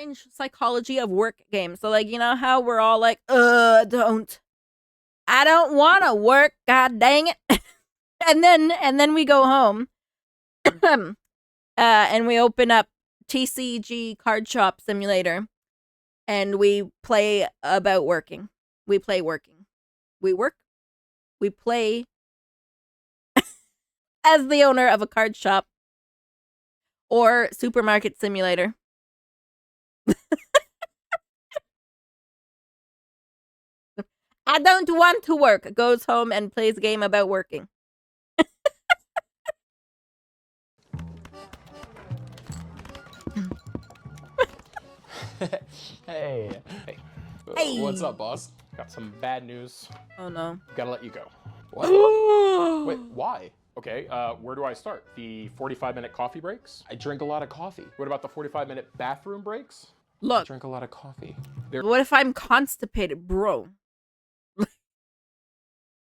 strange psychology of work games. So, like, you know how we're all like, I don't want to work, god dang it. and then we go home. And we open up TCG Card Shop Simulator, and we play about working. We play working. We work. We play as the owner of a card shop or supermarket simulator. I don't want to work. Goes home and plays a game about working. Hey. Hey. What's up, boss? Got some bad news. Oh no. Gotta let you go. What? Wait, why? Okay, where do I start? The 45-minute coffee breaks? I drink a lot of coffee. What about the 45-minute bathroom breaks? Look. I drink a lot of coffee. What if I'm constipated, bro?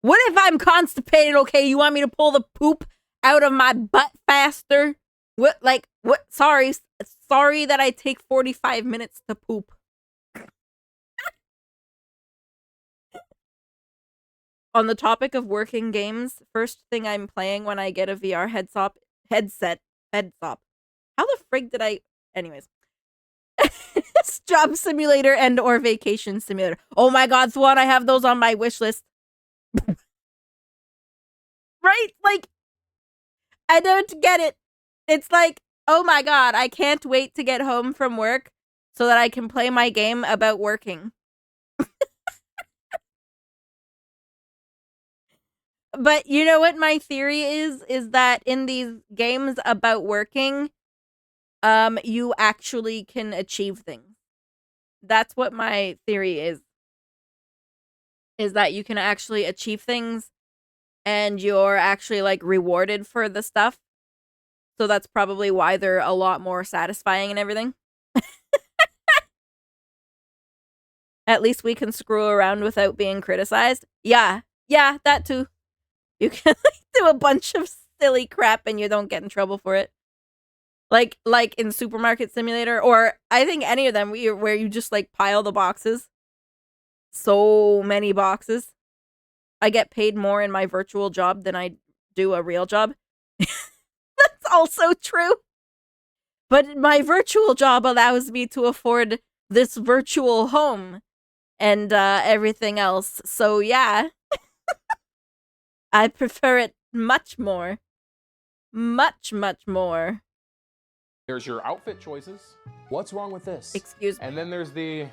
What if I'm constipated, okay? You want me to pull the poop out of my butt faster? What, like, what? Sorry that I take 45 minutes to poop. On the topic of working games, first thing I'm playing when I get a VR headset. How the frig did I... Anyways. Job simulator and or vacation simulator. Oh my god, Swan, I have those on my wish list. Right? Like, I don't get it. It's like, oh my god, I can't wait to get home from work so that I can play my game about working. But you know what my theory is? Is that in these games about working, you actually can achieve things. That's what my theory is. Is that you can actually achieve things and you're actually, like, rewarded for the stuff. So that's probably why they're a lot more satisfying and everything. At least we can screw around without being criticized. Yeah, that too. You can like, do a bunch of silly crap and you don't get in trouble for it. Like in Supermarket Simulator, or I think any of them where you just like pile the boxes. So many boxes. I get paid more in my virtual job than I do a real job. That's also true. But my virtual job allows me to afford this virtual home and everything else. So yeah. I prefer it much more. Much, much more. There's your outfit choices. What's wrong with this? Excuse me. And then there's the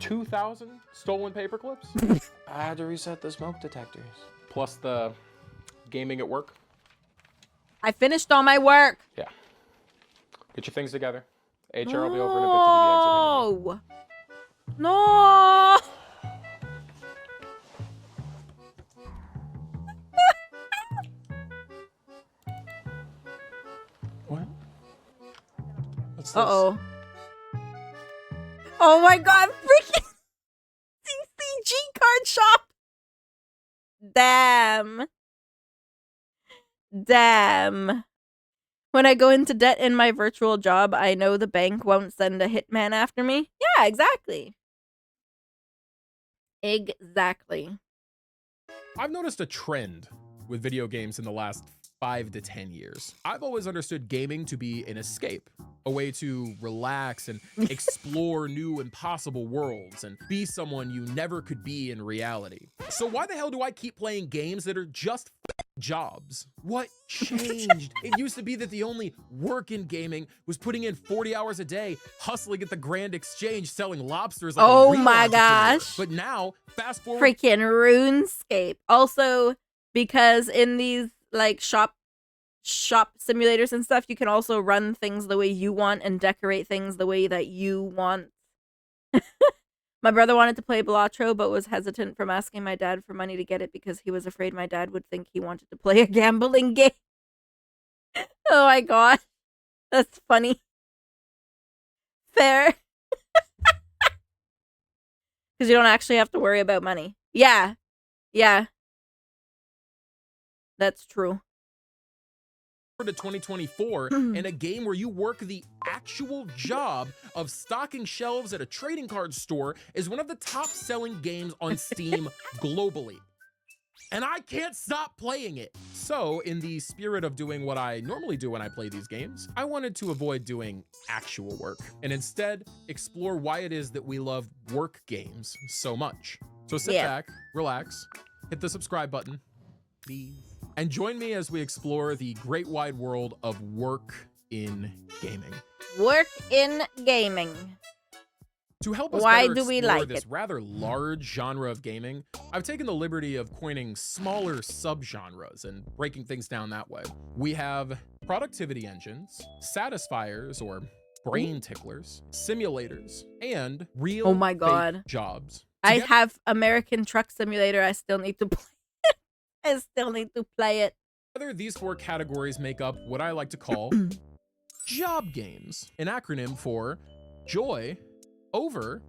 2,000 stolen paper clips. I had to reset the smoke detectors. Plus the gaming at work. I finished all my work. Yeah. Get your things together. HR will be over in a bit to do the exit. No. What? What's this? Uh-oh. Oh my god, freaking CCG card shop. Damn. When I go into debt in my virtual job, I know the bank won't send a hitman after me. Yeah, exactly. Exactly. I've noticed a trend with video games in the last 5 to 10 years. I've always understood gaming to be an escape, a way to relax and explore new and possible worlds and be someone you never could be in reality. So why the hell do I keep playing games that are just jobs? What changed? It used to be that the only work in gaming was putting in 40 hours a day, hustling at the Grand Exchange, selling lobsters like oh a real my entrepreneur. gosh. But now, fast forward. Freaking RuneScape. Also, because in these like shop simulators and stuff, you can also run things the way you want and decorate things the way that you want. My brother wanted to play Balatro, but was hesitant from asking my dad for money to get it because he was afraid my dad would think he wanted to play a gambling game. Oh my god. That's funny. Fair. Because you don't actually have to worry about money. Yeah. Yeah. That's true. to 2024 and a game where you work the actual job of stocking shelves at a trading card store is one of the top selling games on Steam globally. And I can't stop playing it. So in the spirit of doing what I normally do when I play these games, I wanted to avoid doing actual work and instead explore why it is that we love work games so much. So sit back, relax, hit the subscribe button, please, and join me as we explore the great wide world of work in gaming. Work in gaming. To help us Why better do we explore like this it? rather large genre of gaming, I've taken the liberty of coining smaller subgenres and breaking things down that way. We have productivity engines, satisfiers or brain ticklers, simulators, and real Oh my God. fake jobs. I have American Truck Simulator. I still need to play it. I still need to play it. Together, these four categories make up what I like to call job games, an acronym for joy over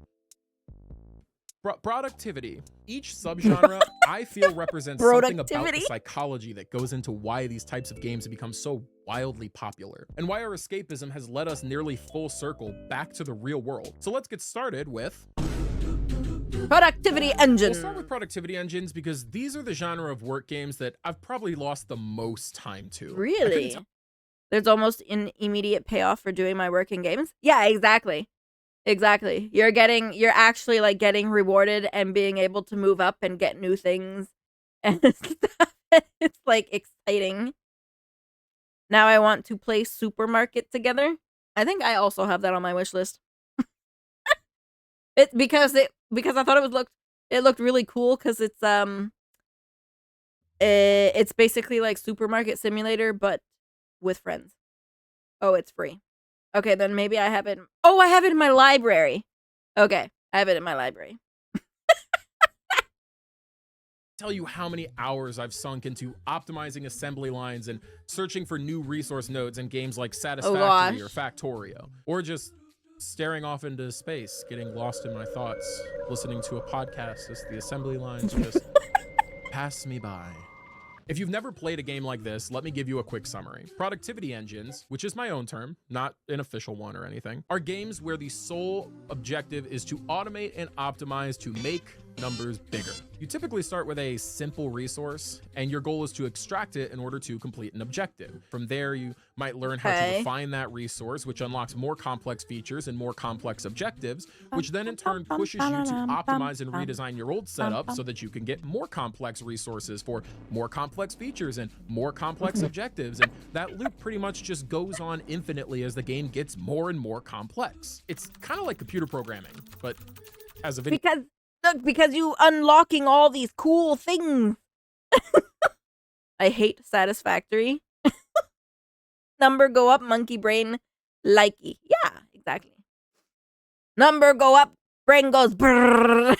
productivity. Each subgenre, I feel, represents something about the psychology that goes into why these types of games have become so wildly popular, and why our escapism has led us nearly full circle back to the real world. So let's get started with productivity engine. We'll start with productivity engines because these are the genre of work games that I've probably lost the most time to. Really? There's almost an immediate payoff for doing my work in games? Yeah, exactly. Exactly. You're actually like getting rewarded and being able to move up and get new things and stuff. It's like exciting. Now I want to play Supermarket Together. I think I also have that on my wish list. Because I thought it looked really cool because it's basically like Supermarket Simulator but with friends. Oh, it's free. Okay, then maybe I have it. Oh, I have it in my library. Okay, I have it in my library. Tell you how many hours I've sunk into optimizing assembly lines and searching for new resource nodes in games like Satisfactory or Factorio, or just staring off into space, getting lost in my thoughts, listening to a podcast as the assembly lines just pass me by. If you've never played a game like this, let me give you a quick summary. Productivity engines, which is my own term, not an official one or anything, are games where the sole objective is to automate and optimize to make numbers bigger. You typically start with a simple resource, and your goal is to extract it in order to complete an objective. From there, you might learn how to define that resource, which unlocks more complex features and more complex objectives, which then in turn pushes you to optimize and redesign your old setup so that you can get more complex resources for more complex features and more complex objectives. And that loop pretty much just goes on infinitely as the game gets more and more complex. It's kind of like computer programming, but as a video. Because you unlocking all these cool things. I hate Satisfactory. Number go up, monkey brain, likey. Yeah, exactly. Number go up, brain goes brrrr.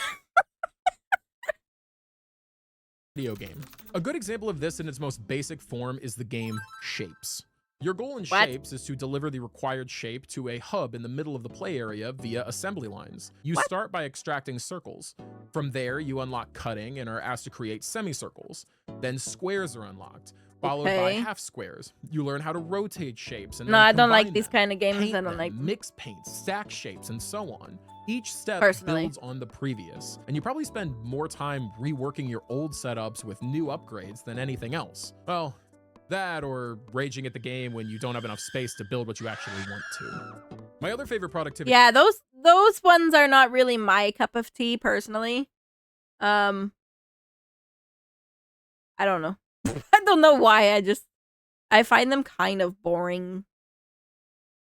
Video game. A good example of this in its most basic form is the game Shapes. Your goal in Shapes is to deliver the required shape to a hub in the middle of the play area via assembly lines. You start by extracting circles. From there, you unlock cutting and are asked to create semicircles. Then squares are unlocked, followed by half squares. You learn how to rotate shapes and I don't like these kind of games. I don't like mix paints, stack shapes, and so on. Each step builds on the previous, and you probably spend more time reworking your old setups with new upgrades than anything else. Well, that or raging at the game when you don't have enough space to build what you actually want to. My other favorite productivity. Yeah, those ones are not really my cup of tea personally. I don't know. I don't know why. I find them kind of boring.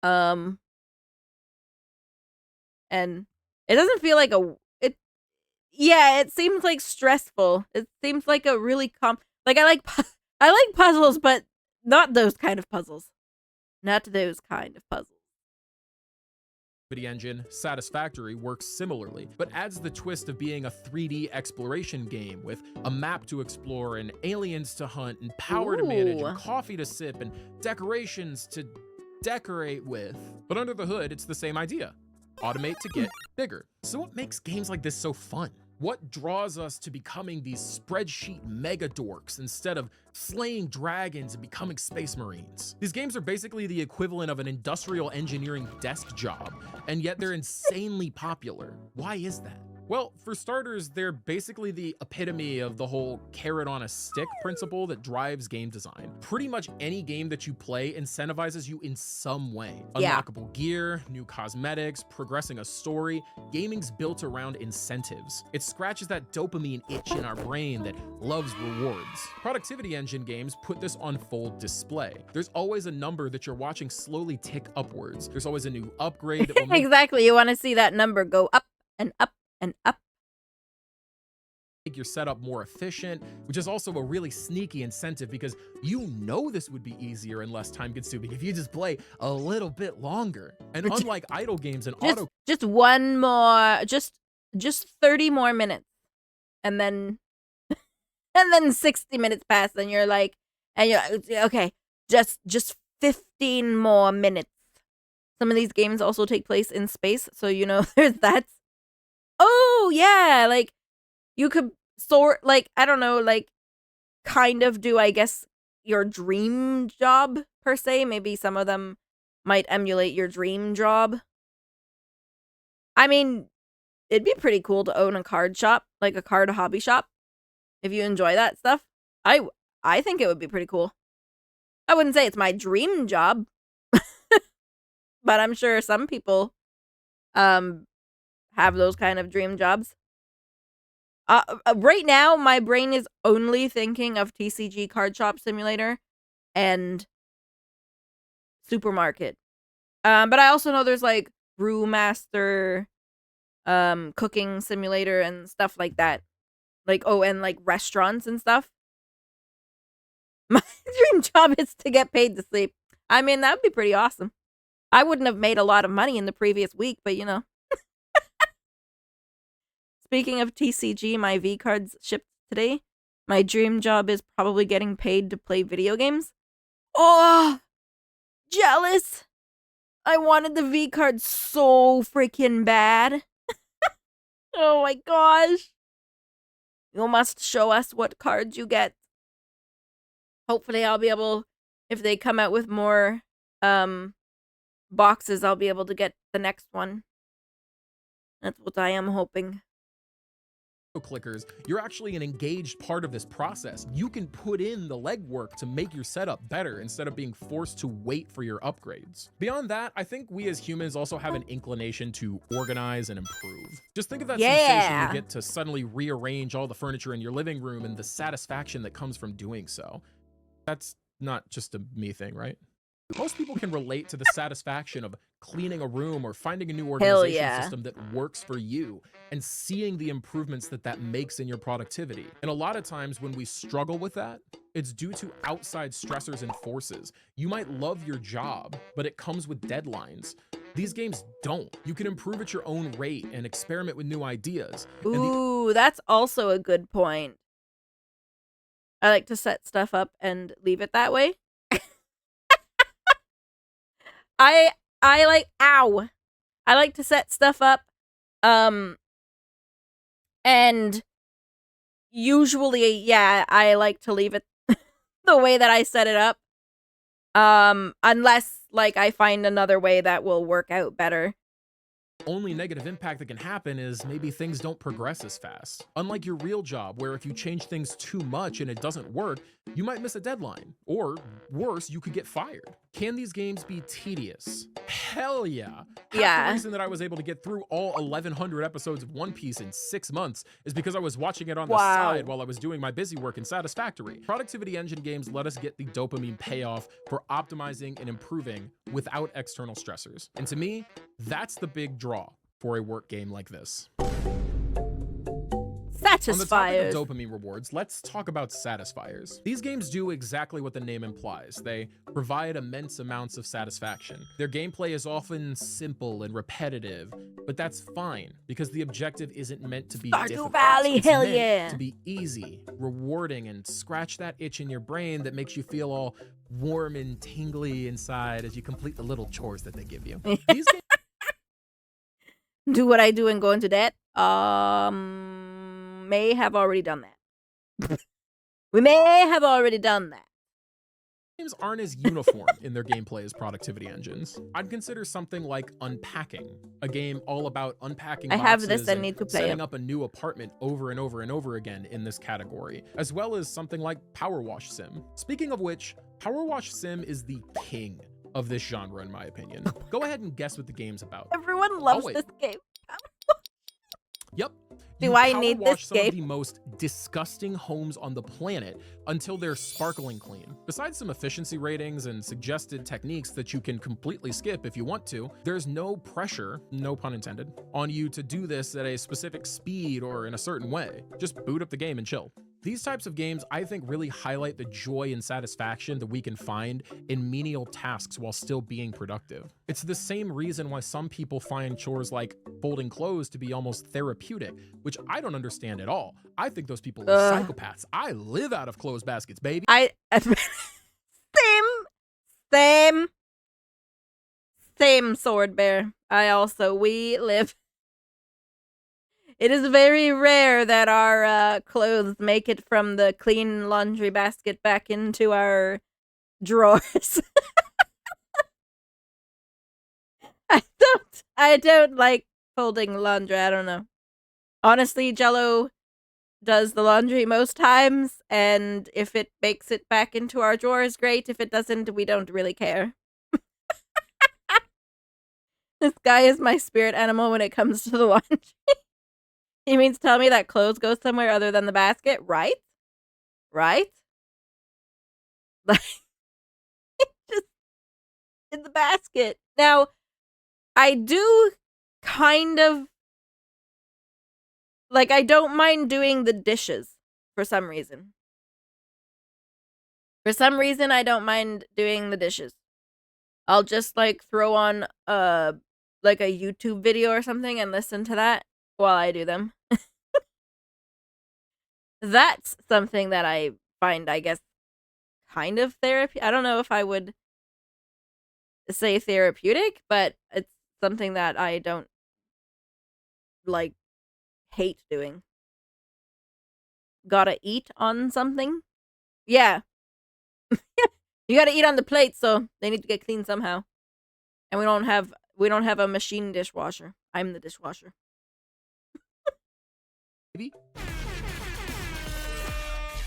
And it doesn't feel like it seems like stressful. It seems like a really I like puzzles, but not those kind of puzzles. Not those kind of puzzles. Engine Satisfactory works similarly, but adds the twist of being a 3D exploration game with a map to explore and aliens to hunt and power to manage and coffee to sip and decorations to decorate with. But under the hood, it's the same idea. Automate to get bigger. So what makes games like this so fun? What draws us to becoming these spreadsheet mega dorks instead of slaying dragons and becoming space marines? These games are basically the equivalent of an industrial engineering desk job, and yet they're insanely popular. Why is that? Well, for starters, they're basically the epitome of the whole carrot on a stick principle that drives game design. Pretty much any game that you play incentivizes you in some way. Yeah. Unlockable gear, new cosmetics, progressing a story. Gaming's built around incentives. It scratches that dopamine itch in our brain that loves rewards. Productivity engine games put this on full display. There's always a number that you're watching slowly tick upwards. There's always a new upgrade that will make Exactly. You want to see that number go up and up and up. make your setup more efficient, which is also a really sneaky incentive because you know this would be easier and less time consuming if you just play a little bit longer. And unlike idle games and auto Just one more, just 30 more minutes, and then 60 minutes pass, and you're like, okay, just 15 more minutes. Some of these games also take place in space, so you know there's that. Oh yeah, like you could sort, like, I don't know, like kind of do, I guess, your dream job per se. Maybe some of them might emulate your dream job. I mean, it'd be pretty cool to own a card shop, like a card hobby shop. If you enjoy that stuff, I think it would be pretty cool. I wouldn't say it's my dream job, but I'm sure some people have those kind of dream jobs. Right now, my brain is only thinking of TCG Card Shop Simulator and Supermarket. But I also know there's like Brewmaster, Cooking Simulator and stuff like that. Like, oh, and like restaurants and stuff. My dream job is to get paid to sleep. I mean, that would be pretty awesome. I wouldn't have made a lot of money in the previous week, but you know. Speaking of TCG, my V cards shipped today. My dream job is probably getting paid to play video games. Oh, jealous. I wanted the V card so freaking bad. Oh my gosh. You must show us what cards you get. Hopefully I'll be able, if they come out with more boxes, I'll be able to get the next one. That's what I am hoping. clickers, you're actually an engaged part of this process. You can put in the legwork to make your setup better instead of being forced to wait for your upgrades. Beyond that, I think we as humans also have an inclination to organize and improve. Just think of that sensation you get to suddenly rearrange all the furniture in your living room and the satisfaction that comes from doing so. That's not just a me thing, right? Most people can relate to the satisfaction of cleaning a room or finding a new organization system that works for you and seeing the improvements that that makes in your productivity. And a lot of times when we struggle with that, it's due to outside stressors and forces. You might love your job, but it comes with deadlines. These games don't. You can improve at your own rate and experiment with new ideas. Ooh, that's also a good point. I like to set stuff up and leave it that way. I like to set stuff up, and usually, yeah, I like to leave it the way that I set it up, unless, like, I find another way that will work out better. Only negative impact that can happen is maybe things don't progress as fast. Unlike your real job, where if you change things too much and it doesn't work, you might miss a deadline. Or worse, you could get fired. Can these games be tedious? Hell yeah. Half the reason that I was able to get through all 1,100 episodes of One Piece in 6 months is because I was watching it on the side while I was doing my busy work in Satisfactory. Productivity engine games let us get the dopamine payoff for optimizing and improving without external stressors. And to me, that's the big draw for a work game like this. Satisfiers. On the topic of dopamine rewards, let's talk about satisfiers. These games do exactly what the name implies. They provide immense amounts of satisfaction. Their gameplay is often simple and repetitive, but that's fine because the objective isn't meant to be difficult. It's meant to be easy, rewarding, and scratch that itch in your brain that makes you feel all warm and tingly inside as you complete the little chores that they give you. These games do what I do and go into debt. may have already done that. We may have already done that. Games aren't as uniform in their gameplay as productivity engines. I'd consider something like Unpacking, a game all about unpacking I have boxes this and and need to play setting it. up a new apartment over and over and over again in this category, as well as something like Power Wash Sim. Speaking of which, Power Wash Sim is the king of this genre in my opinion. Go ahead and guess what the game's about. Everyone loves wait. this game. Yep. Do You I power need wash this some game? of the most disgusting homes on the planet until they're sparkling clean. Besides some efficiency ratings and suggested techniques that you can completely skip if you want to, there's no pressure, no pun intended, on you to do this at a specific speed or in a certain way. Just boot up the game and chill. These types of games, I think, really highlight the joy and satisfaction that we can find in menial tasks while still being productive. It's the same reason why some people find chores like folding clothes to be almost therapeutic, which I don't understand at all. I think those people are psychopaths. I live out of clothes baskets, baby. Same SwordBear. We live. It is very rare that our clothes make it from the clean laundry basket back into our drawers. I don't like folding laundry. I don't know. Honestly, Jello does the laundry most times, and if it makes it back into our drawers, great. If it doesn't, we don't really care. This guy is my spirit animal when it comes to the laundry. He means tell me that clothes go somewhere other than the basket, right? Right? Like, just in the basket. Now, I do kind of like, I don't mind doing the dishes for some reason. For some reason, I don't mind doing the dishes. I'll just like throw on like a YouTube video or something and listen to that while I do them. That's something that I find, I guess, kind of therapy. I don't know if I would say therapeutic, but it's something that I don't like hate doing. Gotta eat on something? Yeah. You gotta eat on the plate, so they need to get clean somehow. And we don't have a machine dishwasher. I'm the dishwasher. Maybe.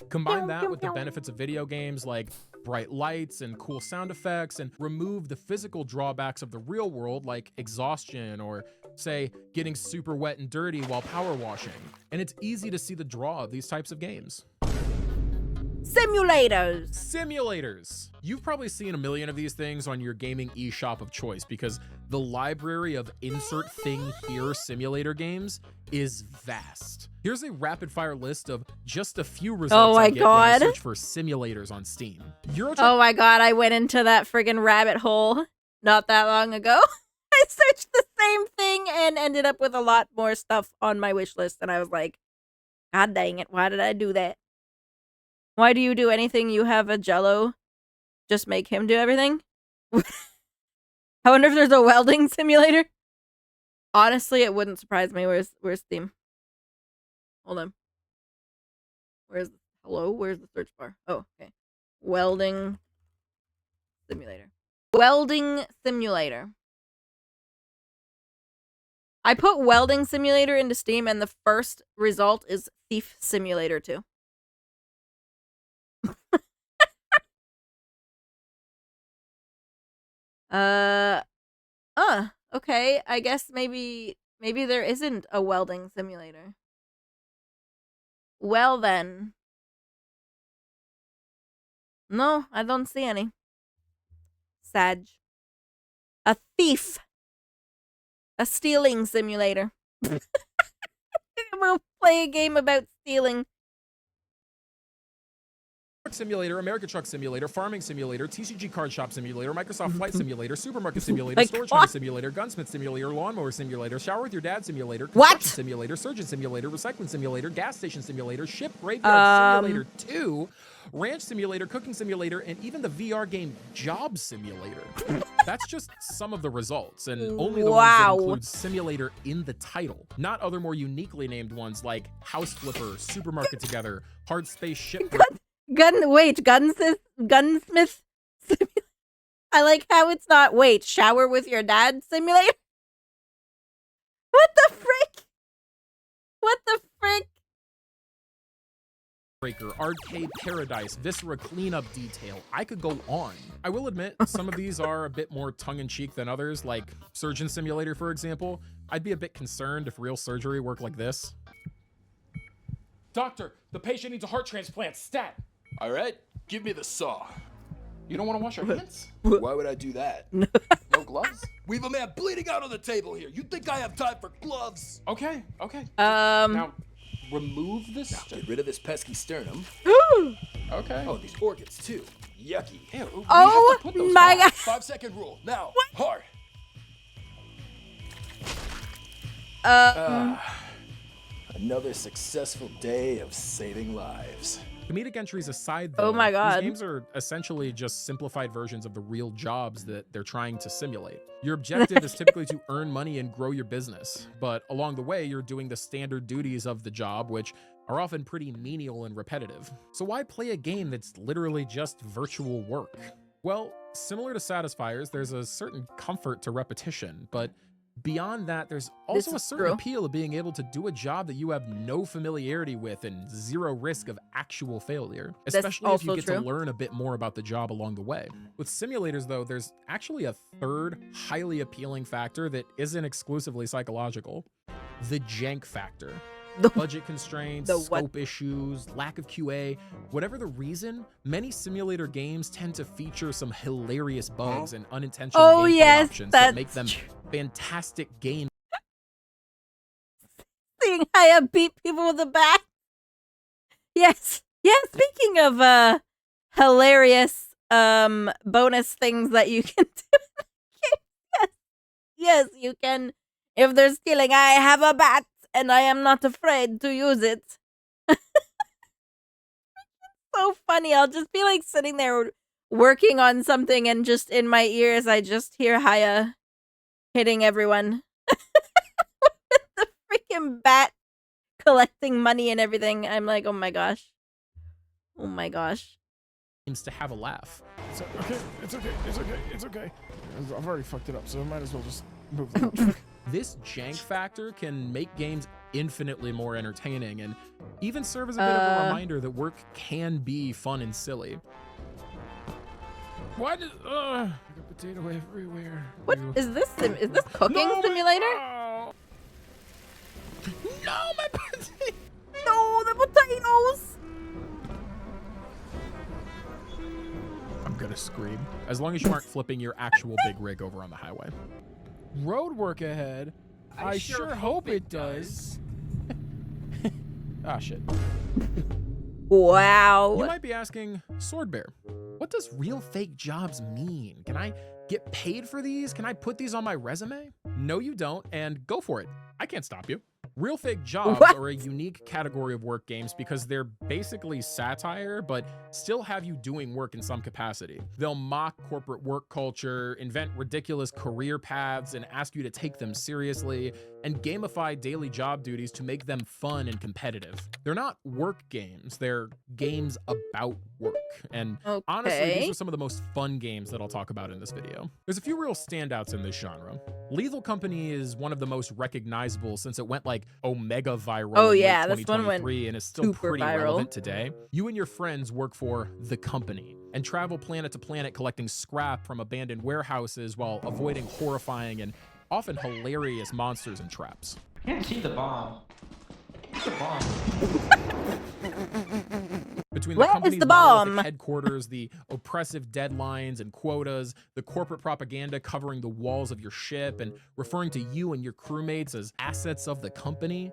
Combine that with the benefits of video games like bright lights and cool sound effects, and remove the physical drawbacks of the real world like exhaustion or, say, getting super wet and dirty while power washing. And it's easy to see the draw of these types of games. Simulators! Simulators! You've probably seen a million of these things on your gaming eShop of choice because the library of insert thing here simulator games is vast. Here's a rapid fire list of just a few results I get when I search for simulators on Steam. Oh my god, I went into that friggin' rabbit hole not that long ago. I searched the same thing and ended up with a lot more stuff on my wish list, and I was like, god dang it, why did I do that? Why do you do anything? You have a Jello. Just make him do everything? I wonder if there's a welding simulator. Honestly, it wouldn't surprise me. Where's Steam? Hold on. Where's the search bar? Oh, okay. Welding simulator. Welding simulator. I put welding simulator into Steam, and the first result is Thief Simulator 2. Okay. I guess maybe there isn't a welding simulator. Well then. No, I don't see any. Sag. A thief. A stealing simulator. We'll play a game about stealing. Simulator, American Truck Simulator, Farming Simulator, TCG Card Shop Simulator, Microsoft Flight Simulator, Supermarket Simulator, My Storage God. Hunter Simulator, Gunsmith Simulator, Lawnmower Simulator, Shower with Your Dad Simulator, What? Construction Simulator, Surgeon Simulator, Recycling Simulator, Gas Station Simulator, Ship Graveyard Simulator 2, Ranch Simulator, Cooking Simulator, and even the VR game Job Simulator. That's just some of the results, and only the ones that include simulator in the title, not other more uniquely named ones like House Flipper, Supermarket Together, Hard Space Ship. Gunsmith Simulator. I like how it's not, Shower with Your Dad Simulator? What the frick? What the frick? Breaker, Arcade Paradise, Viscera Cleanup Detail. I could go on. I will admit, some of these are a bit more tongue-in-cheek than others, like Surgeon Simulator, for example. I'd be a bit concerned if real surgery worked like this. Doctor, the patient needs a heart transplant, stat. All right, give me the saw. You don't want to wash your hands? Why would I do that? No gloves? We have a man bleeding out on the table here. You think I have time for gloves? Okay. Now, remove this. Get rid of this pesky sternum. Okay. Oh, these organs too. Yucky. Ew, we have to oh put those my back. God. 5-second rule. Now, hard. Another successful day of saving lives. Comedic entries aside, though, Oh my God. these games are essentially just simplified versions of the real jobs that they're trying to simulate. Your objective is typically to earn money and grow your business, but along the way, you're doing the standard duties of the job, which are often pretty menial and repetitive. So why play a game that's literally just virtual work? Well, similar to Satisfiers, there's a certain comfort to repetition, but beyond that, there's also a certain appeal of being able to do a job that you have no familiarity with and zero risk of actual failure, especially if you get to learn a bit more about the job along the way. With simulators, though, there's actually a third highly appealing factor that isn't exclusively psychological: the jank factor. Budget constraints, scope issues, lack of QA, whatever the reason, many simulator games tend to feature some hilarious bugs and unintentional gameplay options that make them fantastic games. Seeing Haya beat people with a bat. Yes. Yeah, speaking of hilarious bonus things that you can do. Yes, you can. If they're stealing, I have a bat and I am not afraid to use it. So funny. I'll just be like sitting there working on something and just in my ears I just hear Haya hitting everyone with the freaking bat, collecting money and everything. I'm like, oh my gosh. Oh my gosh. To have a laugh. It's okay. I've already fucked it up, so I might as well just move them. This jank factor can make games infinitely more entertaining and even serve as a bit of a reminder that work can be fun and silly. Why did I got potato everywhere? What is this? Is this cooking simulator? No, my potato! No, the potatoes! I'm gonna scream. As long as you aren't flipping your actual big rig over on the highway. Road work ahead. I sure hope it does. Ah, shit. Wow. You might be asking, SwordBear, what does real fake jobs mean? Can I get paid for these? Can I put these on my resume? No, you don't, and go for it. I can't stop you. Real fake jobs are a unique category of work games because they're basically satire, but still have you doing work in some capacity. They'll mock corporate work culture, invent ridiculous career paths, and ask you to take them seriously, and gamify daily job duties to make them fun and competitive. They're not work games, they're games about work. And honestly, these are some of the most fun games that I'll talk about in this video. There's a few real standouts in this genre. Lethal Company is one of the most recognizable since it went like omega viral in late 2023 and is still pretty relevant today. You and your friends work for the company and travel planet to planet collecting scrap from abandoned warehouses while avoiding horrifying and often hilarious monsters and traps. I can't see the bomb. What's the bomb? Between the Where is company's the monolithic bomb? headquarters, the oppressive deadlines and quotas, the corporate propaganda covering the walls of your ship and referring to you and your crewmates as assets of the company.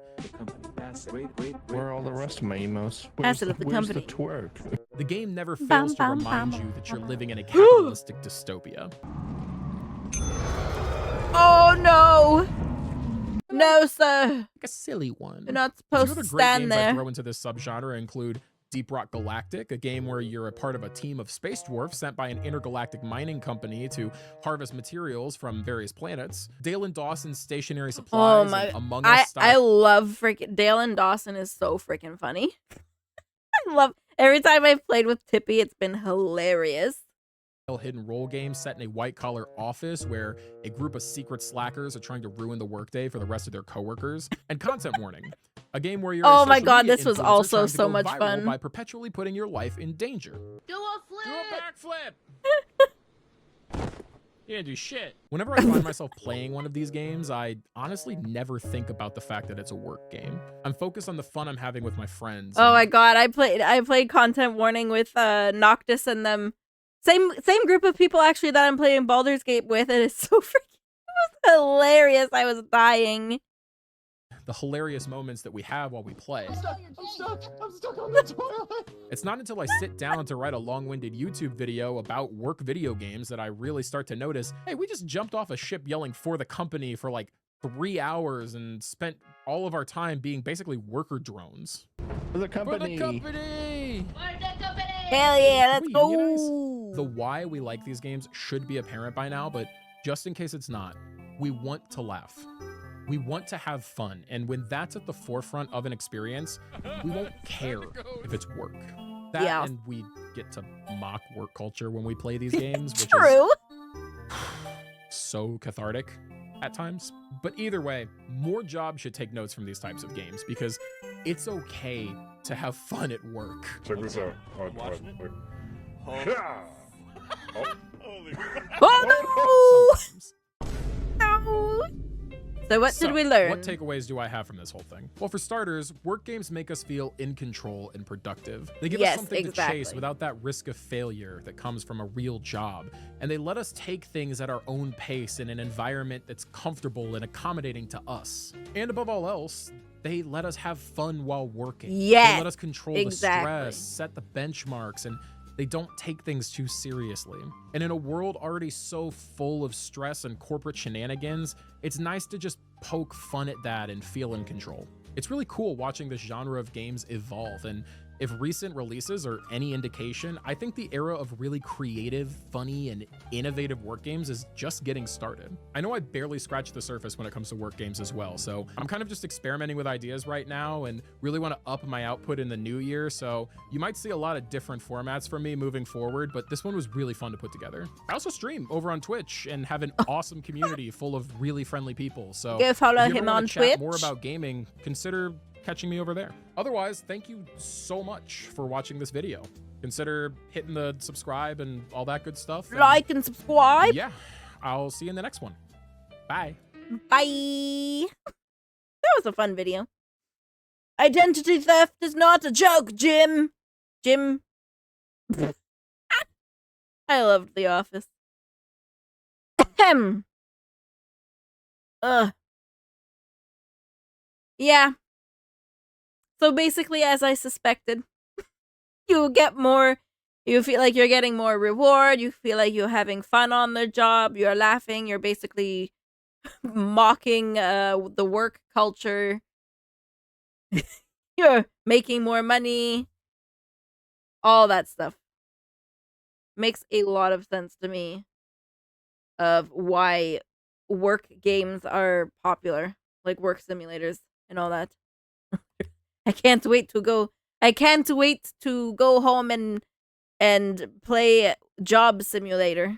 Where are all the rest of my emos? Asset of the Where's company. the twerk? The game never Bum, fails to bum, remind bum, you that you're bum. living in a capitalistic dystopia. Oh no! No, sir. Like a silly one. You're not A few supposed other to great stand games I there. throw into this subgenre include Deep Rock Galactic, a game where you're a part of a team of space dwarfs sent by an intergalactic mining company to harvest materials from various planets. Dale and Dawson's Stationary Supplies, Oh my! and Among I Us style love freaking Dale and Dawson is so freaking funny. I love every time I've played with Tippy, it's been hilarious. hidden role game set in a white-collar office where a group of secret slackers are trying to ruin the workday for the rest of their coworkers. And Content Warning, a game where you're a Oh my social god, media this was influencer also trying to so go much viral fun. by perpetually putting your life in danger. Do a flip! Backflip! You didn't do shit. Whenever I find myself playing one of these games, I honestly never think about the fact that it's a work game. I'm focused on the fun I'm having with my friends. Oh my god, I played Content Warning with Noctis and them. Same group of people actually that I'm playing Baldur's Gate with, and it's so freaking it was hilarious. I was dying. The hilarious moments that we have while we play. I'm stuck on the toilet. It's not until I sit down to write a long-winded YouTube video about work video games that I really start to notice, hey, we just jumped off a ship yelling for the company for like 3 hours and spent all of our time being basically worker drones. For the For company. the company! For the company! Hell yeah, let's We go. unionize? The why we like these games should be apparent by now, but just in case it's not, we want to laugh. We want to have fun, and when that's at the forefront of an experience, we won't care if it's work. That Yeah. and we get to mock work culture when we play these games, which True. is so cathartic at times. But either way, more jobs should take notes from these types of games because it's okay to have fun at work. Check this out. Oh Sometimes. no! No. So what did we learn? What takeaways do I have from this whole thing? Well, for starters, work games make us feel in control and productive. They give us Yes, something to exactly. chase without that risk of failure that comes from a real job. And they let us take things at our own pace in an environment that's comfortable and accommodating to us. And above all else, they let us have fun while working. Yes, They let us control exactly. the stress, set the benchmarks, and they don't take things too seriously. And in a world already so full of stress and corporate shenanigans, it's nice to just poke fun at that and feel in control. It's really cool watching this genre of games evolve, and if recent releases are any indication, I think the era of really creative, funny, and innovative work games is just getting started. I know I barely scratched the surface when it comes to work games as well, so I'm kind of just experimenting with ideas right now and really want to up my output in the new year, so you might see a lot of different formats from me moving forward, but this one was really fun to put together. I also stream over on Twitch and have an awesome community full of really friendly people, so Go follow if you ever him wanna on chat more Twitch. about gaming, consider catching me over there. Otherwise, thank you so much for watching this video. Consider hitting the subscribe and all that good stuff. and Like and subscribe. yeah, I'll see you in the next one. Bye. Bye. That was a fun video. Identity theft is not a joke, Jim. Jim. I loved The Office. Ahem. Ugh. Yeah. So basically, as I suspected, you get more, you feel like you're getting more reward, you feel like you're having fun on the job, you're laughing, you're basically mocking the work culture. You're making more money. All that stuff. Makes a lot of sense to me of why work games are popular, like work simulators and all that. I can't wait to go home and play Job Simulator.